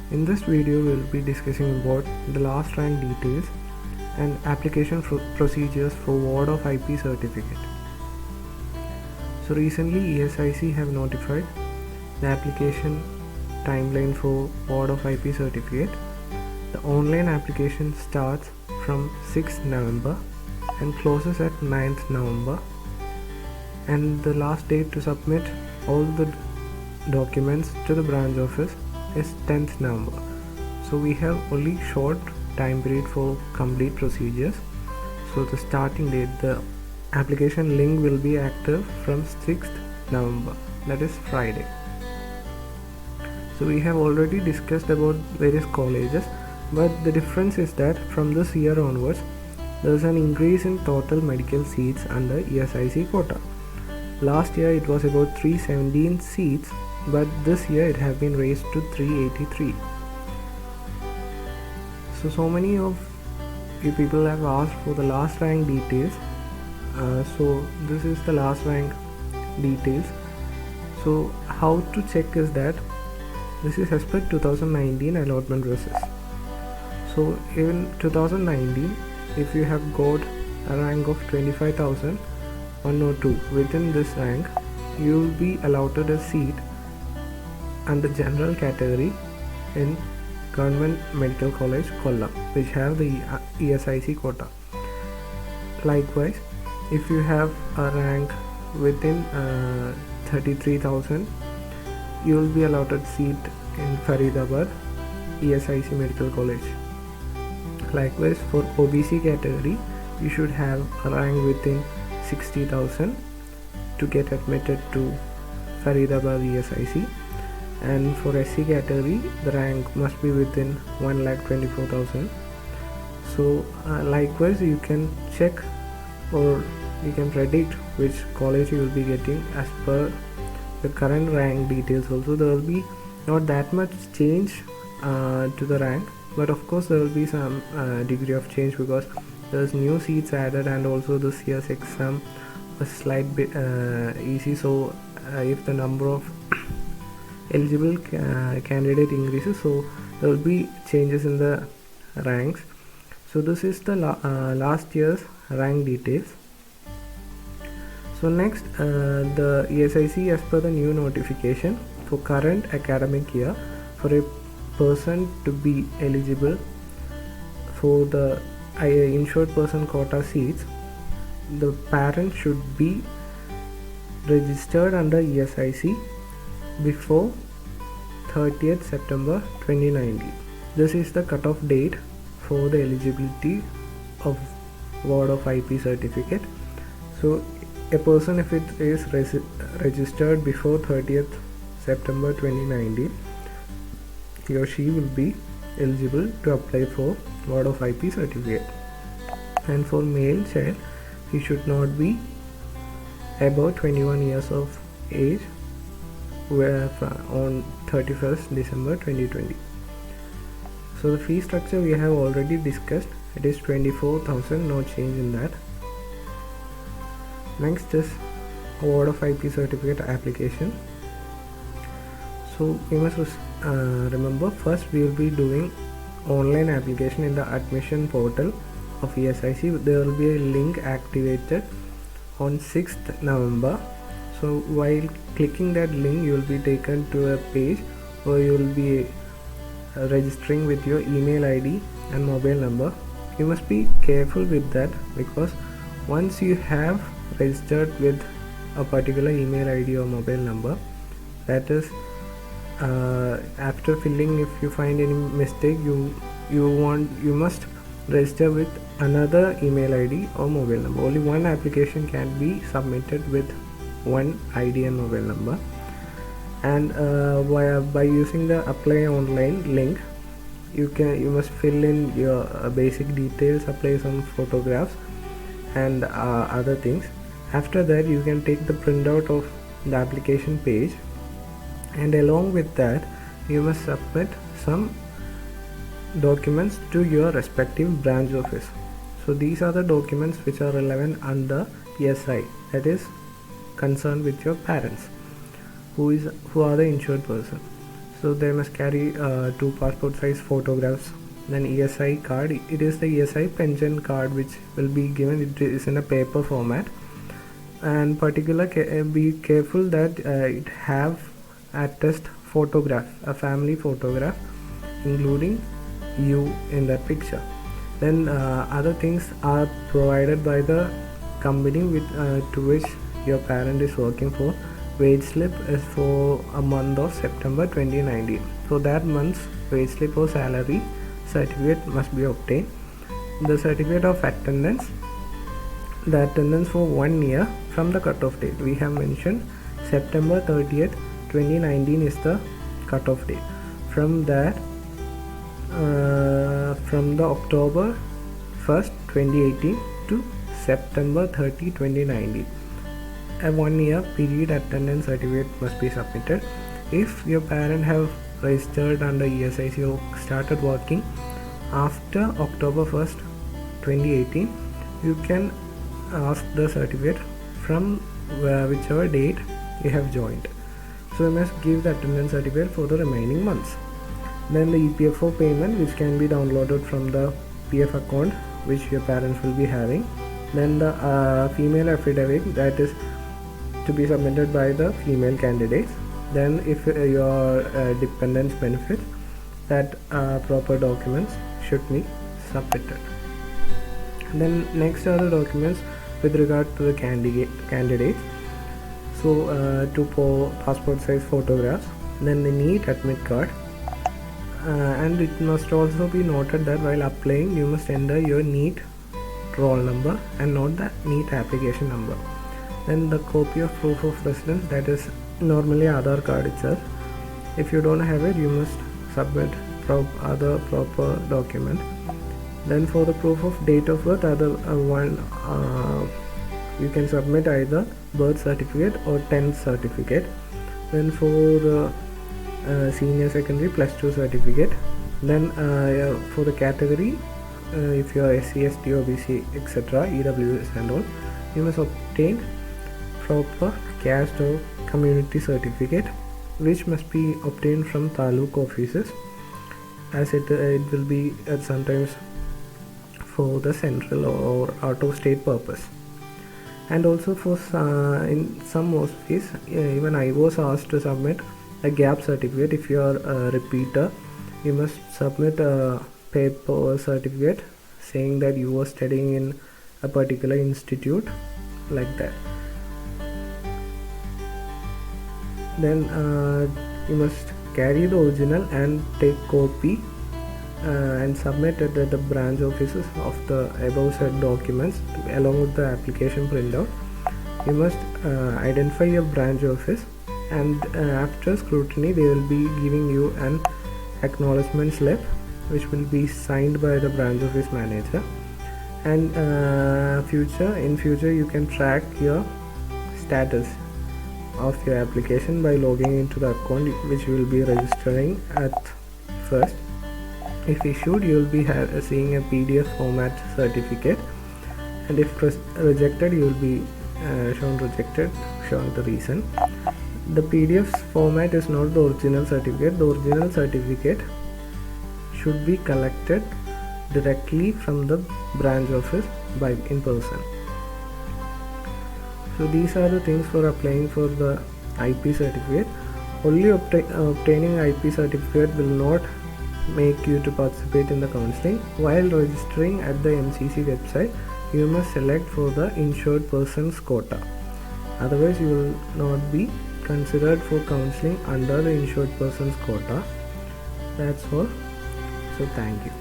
In this video, we will be discussing about the last rank details and application procedures for Ward of IP certificate. So recently ESIC have notified the application timeline for Ward of IP certificate. The online application starts from 6th November and closes at 9th November, and the last date to submit all the documents to the branch office is 10th November. So we have only short time period for complete procedures. So the starting date, the application link will be active from 6th November, that is Friday. So we have already discussed about various colleges, but the difference is that from this year onwards there is an increase in total medical seats under ESIC quota. Last year it was about 317 seats, but this year it has been raised to 383. So many of you people have asked for the last rank details. So this is the last rank details. So how to check is that this is as per 2019 allotment process. So in 2019, if you have got a rank of 25,102 within this rank, you will be allotted a seat under general category in Government Medical College Kollam, which have the ESIC quota. Likewise, if you have a rank within 33,000, you will be allotted seat in Faridabad ESIC Medical College. Likewise, for OBC category, you should have a rank within 60,000 to get admitted to Faridabad ESIC, and for SC category the rank must be within 1,24,000. So likewise, you can check or you can predict which college you will be getting as per the current rank details. Also, there will be not that much change to the rank, but of course there will be some degree of change because there's new seats added, and also this year's exam was slight bit easy. So if the number of eligible candidate increases, so there will be changes in the ranks. So this is the last year's rank details. So next, the ESIC, as per the new notification for current academic year, for a person to be eligible for the insured person quota seats, the parent should be registered under ESIC before 30th September 2019. This is the cutoff date for the eligibility of Ward of IP certificate. So a person, if it is registered before 30th September 2019, he or she will be eligible to apply for Ward of IP certificate. And for male child, he should not be above 21 years of age on 31st December 2020. So the fee structure we have already discussed. It is 24,000, no change in that. Next is Award of IP certificate application. So we must remember, first we will be doing online application in the admission portal of ESIC. There will be a link activated on 6th November. So while clicking that link, you will be taken to a page where you will be registering with your email ID and mobile number. You must be careful with that, because once you have registered with a particular email ID or mobile number, that is after filling, if you find any mistake, you must register with another email ID or mobile number. Only one application can be submitted with one ID and mobile number, and by using the apply online link, you must fill in your basic details, apply some photographs and other things. After that, you can take the printout of the application page, and along with that you must submit some documents to your respective branch office. So these are the documents which are relevant under PSI, that is concerned with your parents, who are the insured person. So they must carry 2 passport size photographs. Then ESI card, it is the ESI pension card which will be given. It is in a paper format, and be careful that it have attest photograph, a family photograph including you in that picture. Then other things are provided by the company with to which your parent is working for. Wage slip is for a month of September 2019. So that month's wage slip or salary certificate must be obtained. The certificate of attendance, the attendance for 1 year from the cutoff date. We have mentioned September 30th 2019 is the cutoff date. From that, from the October 1st 2018 to September 30 2019, a 1 year period attendance certificate must be submitted. If your parent have registered under ESIC or started working after October 1st 2018, you can ask the certificate from whichever date you have joined. So you must give the attendance certificate for the remaining months. Then the EPFO payment, which can be downloaded from the PF account which your parents will be having. Then the female affidavit, that is to be submitted by the female candidates. Then if your dependents benefit, that proper documents should be submitted. Then next are the documents with regard to the candidates. So two passport size photographs, then the NEET admit card, and it must also be noted that while applying you must enter your NEET roll number and not the NEET application number. Then the copy of proof of residence, that is normally Aadhaar card itself. If you don't have it, you must submit other proper document. Then for the proof of date of birth, you can submit either birth certificate or 10th certificate. Then for the senior secondary +2 certificate. Then for the category, if you are SC, ST, OBC, etc., EWS and all, you must obtain proper caste or community certificate, which must be obtained from taluk offices, as it will be sometimes for the central or out of state purpose. And also for in some mosques, even I was asked to submit a gap certificate. If you are a repeater, you must submit a paper or certificate saying that you were studying in a particular institute, like that. Then you must carry the original and take copy and submit it at the branch offices of the above said documents along with the application printout. You must identify your branch office, and after scrutiny they will be giving you an acknowledgement slip which will be signed by the branch office manager. And in future you can track your status of your application by logging into the account which you will be registering at first. If issued, you will be seeing a PDF format certificate, and if rejected, you will be shown rejected, showing the reason. The PDF format is not the original certificate. The original certificate should be collected directly from the branch office in person. So these are the things for applying for the IP certificate. Only obtaining IP certificate will not make you to participate in the counselling. While registering at the MCC website, you must select for the insured persons quota. Otherwise, you will not be considered for counselling under the insured persons quota. That's all. So thank you.